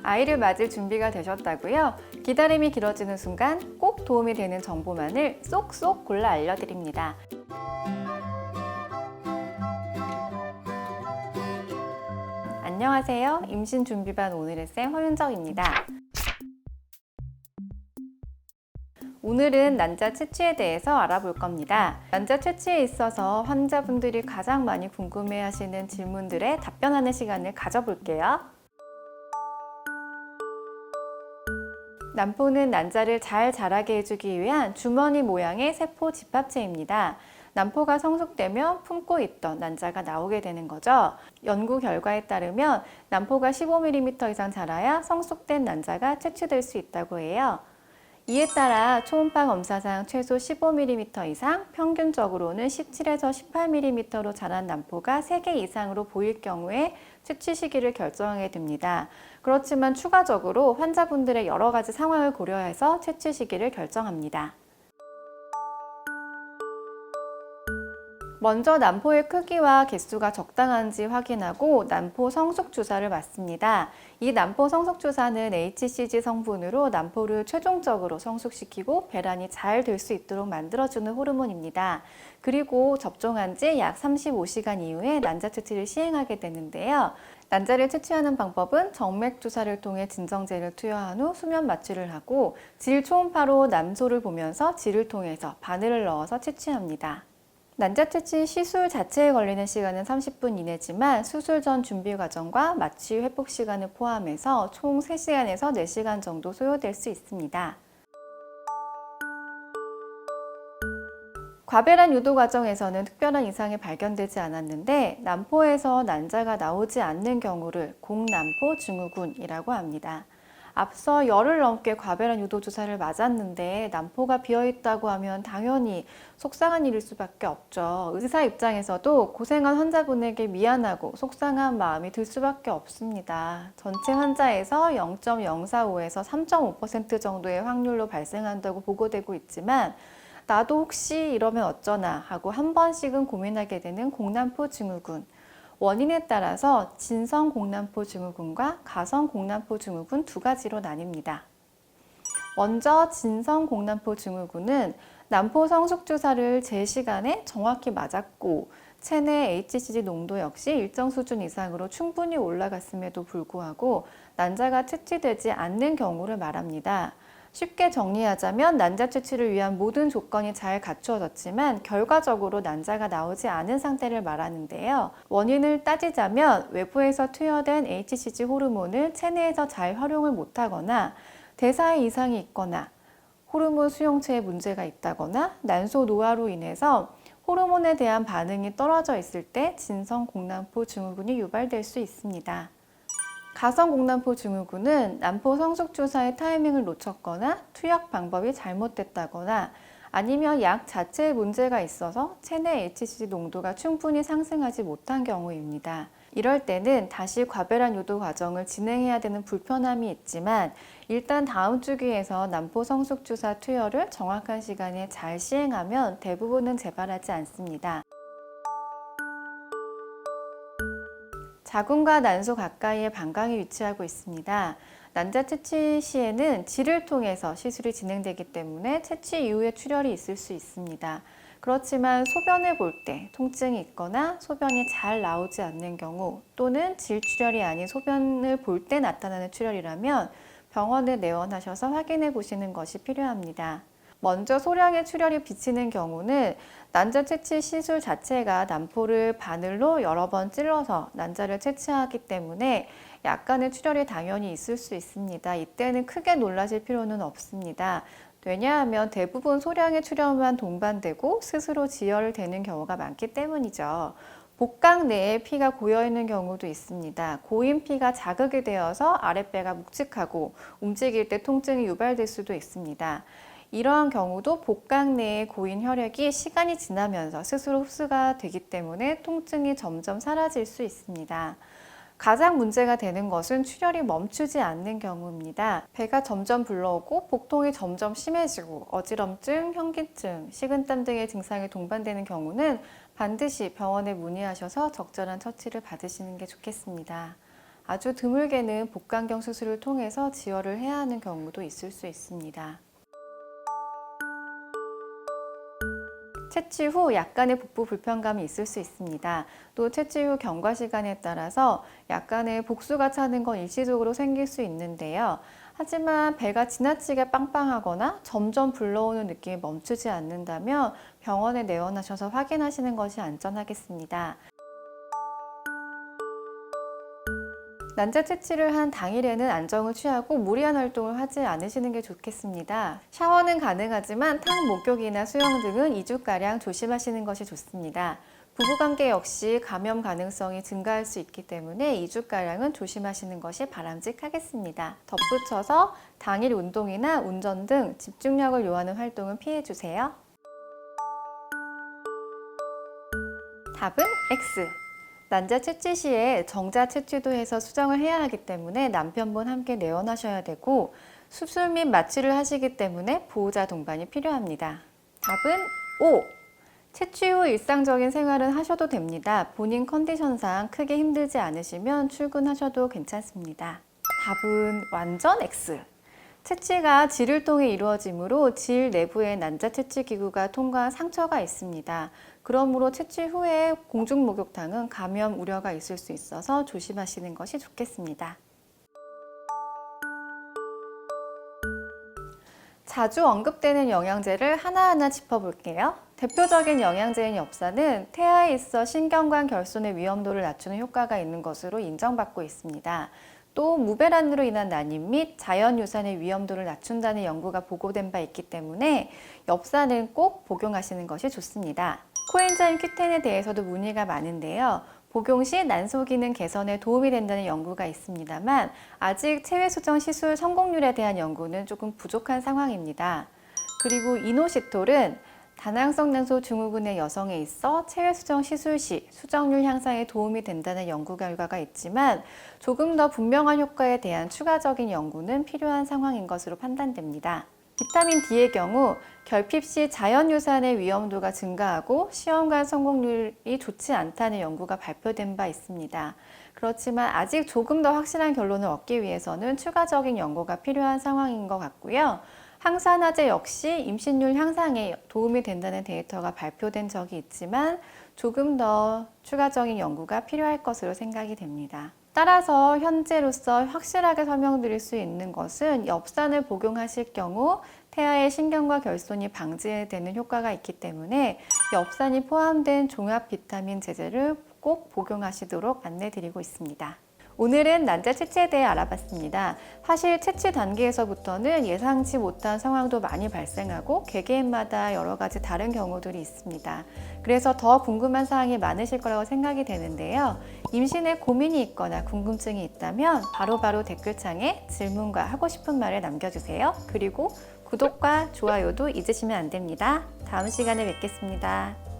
아이를 맞을 준비가 되셨다고요? 기다림이 길어지는 순간 꼭 도움이 되는 정보만을 쏙쏙 골라 알려드립니다. 안녕하세요. 임신준비반 오늘의 쌤 허윤정입니다. 오늘은 난자 채취에 대해서 알아볼 겁니다. 난자 채취에 있어서 환자분들이 가장 많이 궁금해하시는 질문들에 답변하는 시간을 가져볼게요. 난포는 난자를 잘 자라게 해주기 위한 주머니 모양의 세포 집합체입니다. 난포가 성숙되면 품고 있던 난자가 나오게 되는 거죠. 연구 결과에 따르면 난포가 15mm 이상 자라야 성숙된 난자가 채취될 수 있다고 해요. 이에 따라 초음파 검사상 최소 15mm 이상, 평균적으로는 17에서 18mm로 자란 난포가 3개 이상으로 보일 경우에 채취 시기를 결정하게 됩니다. 그렇지만 추가적으로 환자분들의 여러 가지 상황을 고려해서 채취 시기를 결정합니다. 먼저 난포의 크기와 개수가 적당한지 확인하고 난포 성숙 주사를 맞습니다. 이 난포 성숙 주사는 HCG 성분으로 난포를 최종적으로 성숙시키고 배란이 잘 될 수 있도록 만들어주는 호르몬입니다. 그리고 접종한 지 약 35시간 이후에 난자 채취를 시행하게 되는데요. 난자를 채취하는 방법은 정맥 주사를 통해 진정제를 투여한 후 수면 마취를 하고 질 초음파로 남소를 보면서 질을 통해서 바늘을 넣어서 채취합니다. 난자 채취 시술 자체에 걸리는 시간은 30분 이내지만 수술 전 준비 과정과 마취 회복 시간을 포함해서 총 3시간에서 4시간 정도 소요될 수 있습니다. 과배란 유도 과정에서는 특별한 이상이 발견되지 않았는데 난포에서 난자가 나오지 않는 경우를 공난포 증후군이라고 합니다. 앞서 열흘 넘게 과배란 유도 주사를 맞았는데 난포가 비어있다고 하면 당연히 속상한 일일 수밖에 없죠. 의사 입장에서도 고생한 환자분에게 미안하고 속상한 마음이 들 수밖에 없습니다. 전체 환자에서 0.045에서 3.5% 정도의 확률로 발생한다고 보고되고 있지만 나도 혹시 이러면 어쩌나 하고 한 번씩은 고민하게 되는 공난포 증후군. 원인에 따라서 진성 공난포 증후군과 가성 공난포 증후군 두 가지로 나뉩니다. 먼저 진성 공난포 증후군은 난포 성숙 주사를 제 시간에 정확히 맞았고 체내 HCG 농도 역시 일정 수준 이상으로 충분히 올라갔음에도 불구하고 난자가 채취되지 않는 경우를 말합니다. 쉽게 정리하자면 난자 채취를 위한 모든 조건이 잘 갖추어졌지만 결과적으로 난자가 나오지 않은 상태를 말하는데요. 원인을 따지자면 외부에서 투여된 HCG 호르몬을 체내에서 잘 활용을 못하거나 대사에 이상이 있거나 호르몬 수용체에 문제가 있다거나 난소 노화로 인해서 호르몬에 대한 반응이 떨어져 있을 때 진성 공난포 증후군이 유발될 수 있습니다. 가성 공난포 증후군은 난포 성숙 주사의 타이밍을 놓쳤거나 투약 방법이 잘못됐다거나 아니면 약 자체에 문제가 있어서 체내 HCG 농도가 충분히 상승하지 못한 경우입니다. 이럴 때는 다시 과배란 유도 과정을 진행해야 되는 불편함이 있지만 일단 다음 주기에서 난포 성숙 주사 투여를 정확한 시간에 잘 시행하면 대부분은 재발하지 않습니다. 자궁과 난소 가까이에 방광이 위치하고 있습니다. 난자 채취 시에는 질을 통해서 시술이 진행되기 때문에 채취 이후에 출혈이 있을 수 있습니다. 그렇지만 소변을 볼 때 통증이 있거나 소변이 잘 나오지 않는 경우 또는 질출혈이 아닌 소변을 볼 때 나타나는 출혈이라면 병원에 내원하셔서 확인해 보시는 것이 필요합니다. 먼저 소량의 출혈이 비치는 경우는 난자 채취 시술 자체가 난포를 바늘로 여러 번 찔러서 난자를 채취하기 때문에 약간의 출혈이 당연히 있을 수 있습니다. 이때는 크게 놀라실 필요는 없습니다. 왜냐하면 대부분 소량의 출혈만 동반되고 스스로 지혈되는 경우가 많기 때문이죠. 복강 내에 피가 고여있는 경우도 있습니다. 고인 피가 자극이 되어서 아랫배가 묵직하고 움직일 때 통증이 유발될 수도 있습니다. 이러한 경우도 복강 내에 고인 혈액이 시간이 지나면서 스스로 흡수가 되기 때문에 통증이 점점 사라질 수 있습니다. 가장 문제가 되는 것은 출혈이 멈추지 않는 경우입니다. 배가 점점 불러오고 복통이 점점 심해지고 어지럼증, 현기증, 식은땀 등의 증상이 동반되는 경우는 반드시 병원에 문의하셔서 적절한 처치를 받으시는 게 좋겠습니다. 아주 드물게는 복강경 수술을 통해서 지혈을 해야 하는 경우도 있을 수 있습니다. 채취 후 약간의 복부 불편감이 있을 수 있습니다. 또 채취 후 경과 시간에 따라서 약간의 복수가 차는 건 일시적으로 생길 수 있는데요. 하지만 배가 지나치게 빵빵하거나 점점 불러오는 느낌이 멈추지 않는다면 병원에 내원하셔서 확인하시는 것이 안전하겠습니다. 난자 채취를 한 당일에는 안정을 취하고 무리한 활동을 하지 않으시는 게 좋겠습니다. 샤워는 가능하지만 탕, 목욕이나 수영 등은 2주가량 조심하시는 것이 좋습니다. 부부관계 역시 감염 가능성이 증가할 수 있기 때문에 2주가량은 조심하시는 것이 바람직하겠습니다. 덧붙여서 당일 운동이나 운전 등 집중력을 요하는 활동은 피해주세요. 답은 X. 난자 채취 시에 정자 채취도 해서 수정을 해야 하기 때문에 남편분 함께 내원하셔야 되고 수술 및 마취를 하시기 때문에 보호자 동반이 필요합니다. 답은 O. 채취 후 일상적인 생활은 하셔도 됩니다. 본인 컨디션상 크게 힘들지 않으시면 출근하셔도 괜찮습니다. 답은 완전 X. 채취가 질을 통해 이루어지므로 질 내부에 난자 채취 기구가 통과한 상처가 있습니다. 그러므로 채취 후에 공중 목욕탕은 감염 우려가 있을 수 있어서 조심하시는 것이 좋겠습니다. 자주 언급되는 영양제를 하나하나 짚어볼게요. 대표적인 영양제인 엽산은 태아에 있어 신경관 결손의 위험도를 낮추는 효과가 있는 것으로 인정받고 있습니다. 또 무배란으로 인한 난임 및 자연유산의 위험도를 낮춘다는 연구가 보고된 바 있기 때문에 엽산은 꼭 복용하시는 것이 좋습니다. 코엔자임 Q10에 대해서도 문의가 많은데요. 복용 시 난소 기능 개선에 도움이 된다는 연구가 있습니다만 아직 체외 수정 시술 성공률에 대한 연구는 조금 부족한 상황입니다. 그리고 이노시톨은 다낭성 난소 증후군의 여성에 있어 체외 수정 시술 시 수정률 향상에 도움이 된다는 연구 결과가 있지만 조금 더 분명한 효과에 대한 추가적인 연구는 필요한 상황인 것으로 판단됩니다. 비타민 D의 경우 결핍 시 자연유산의 위험도가 증가하고 시험관 성공률이 좋지 않다는 연구가 발표된 바 있습니다. 그렇지만 아직 조금 더 확실한 결론을 얻기 위해서는 추가적인 연구가 필요한 상황인 것 같고요. 항산화제 역시 임신율 향상에 도움이 된다는 데이터가 발표된 적이 있지만 조금 더 추가적인 연구가 필요할 것으로 생각이 됩니다. 따라서 현재로서 확실하게 설명드릴 수 있는 것은 엽산을 복용하실 경우 태아의 신경과 결손이 방지되는 효과가 있기 때문에 엽산이 포함된 종합 비타민 제제를 꼭 복용하시도록 안내드리고 있습니다. 오늘은 난자 채취에 대해 알아봤습니다. 사실 채취 단계에서부터는 예상치 못한 상황도 많이 발생하고 개개인마다 여러 가지 다른 경우들이 있습니다. 그래서 더 궁금한 사항이 많으실 거라고 생각이 되는데요. 임신에 고민이 있거나 궁금증이 있다면 바로바로 댓글창에 질문과 하고 싶은 말을 남겨주세요. 그리고 구독과 좋아요도 잊으시면 안 됩니다. 다음 시간에 뵙겠습니다.